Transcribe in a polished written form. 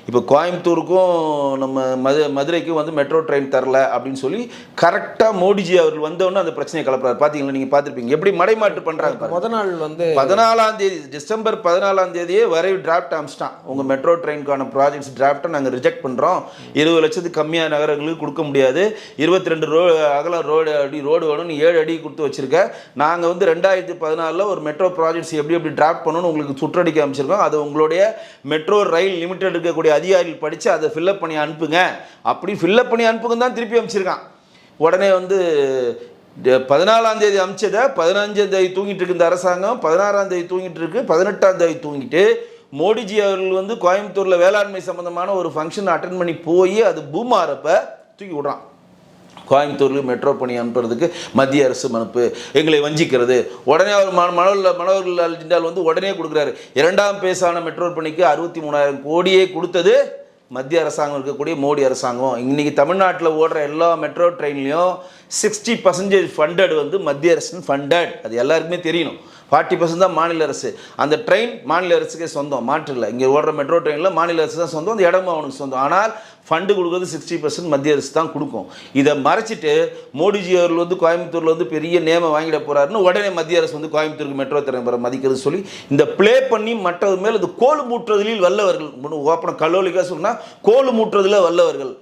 இப்போ கோயம்புத்தூருக்கும் நம்ம மதுரைக்கும் வந்து மெட்ரோ ட்ரெயின் தரல அப்படின்னு சொல்லி கரெக்டாக மோடிஜி அவர்கள் வந்தோன்னு அந்த பிரச்சனையை கலப்புறாரு. பார்த்தீங்களா, நீங்கள் பார்த்துருப்பீங்க எப்படி மடைமாற்று பண்ணுறாங்க. முத நாள் வந்து 14ஆம் தேதி டிசம்பர் 14ஆம் தேதியே வரைவு டிராஃப்ட் அமிச்சிட்டான். உங்கள் மெட்ரோ ட்ரெயினுக்கான ப்ராஜெக்ட்ஸ் டிராஃப்டை நாங்கள் ரிஜெக்ட் பண்ணுறோம், 20 லட்சத்துக்கு கம்மியாக நகரங்களுக்கு கொடுக்க முடியாது, 22 அகலம் ரோடு வேணும்னு 7 அடி கொடுத்து வச்சிருக்க. நாங்கள் வந்து 2014 ஒரு மெட்ரோ ப்ராஜெக்ட்ஸ் எப்படி டிராஃப்ட் பண்ணணும்னு உங்களுக்கு சுற்றடிக்க அமைச்சிருக்கோம். அது உங்களுடைய மெட்ரோ ரயில் லிமிடெட் இருக்கக்கூடிய அதிகாரிகள் படித்து அதை ஃபில்அப் பண்ணி அனுப்புங்க, அப்படி ஃபில்அப் பண்ணி அனுப்புங்க தான் திருப்பி அமைச்சிருக்கான். உடனே வந்து 14ஆம் தேதி அமைச்சதை 15ஆம் தேதி தூங்கிட்டு இருக்கு இந்த அரசாங்கம், 16ஆம் தேதி தூங்கிட்டு இருக்கு, 18ஆம் தேதி தூங்கிட்டு மோடிஜி அவர்கள் வந்து கோயம்புத்தூரில் வேளாண்மை சம்பந்தமான ஒரு ஃபங்க்ஷன் அட்டன் பண்ணி போய் அது பூமாறப்ப தூக்கி விடுறான். கோயம்புத்தூருக்கு மெட்ரோ பணி அனுப்புறதுக்கு மத்திய அரசு மனுப்பு, எங்களை வஞ்சிக்கிறது. உடனே அவர் மனோகர்லால் ஜிண்டால் வந்து உடனே கொடுக்குறாரு. 2ஆம் பேஸான மெட்ரோ பணிக்கு 63,000 கோடியே கொடுத்தது மத்திய அரசாங்கம் இருக்கக்கூடிய மோடி அரசாங்கம். இன்னைக்கு தமிழ்நாட்டில் ஓடுற எல்லா மெட்ரோ ட்ரெயின்லையும் 60% ஃபண்டட் வந்து மத்திய அரசு ஃபண்டட். அது எல்லாருக்குமே தெரியணும். 40% தான் மாநில அரசு. அந்த ட்ரெயின் மாநில அரசுக்கே சொந்தம், மாற்றில்லை. இங்கே ஓடுற மெட்ரோ ட்ரெயினில் மாநில அரசு தான் சொந்தம், அந்த இடமும் அவனுக்கு சொந்தம். ஆனால் ஃபண்டு கொடுக்குறது 60% மத்திய அரசு தான் கொடுக்கும். இதை மறைச்சிட்டு மோடிஜி அவர்கள் வந்து கோயம்புத்தூரில் வந்து பெரிய நேமை வாங்கிட போகிறாருன்னு உடனே மத்திய அரசு வந்து கோயம்புத்தூருக்கு மெட்ரோ திறன் மதிக்கிறது சொல்லி இந்த ப்ளே பண்ணி மற்றது மேல் அது கோல் மூட்டுறதில் வல்லவர்கள். ஓப்பன கல்லூரிக்காக சொன்னால் கோல் மூட்டுறதில் வல்லவர்கள்.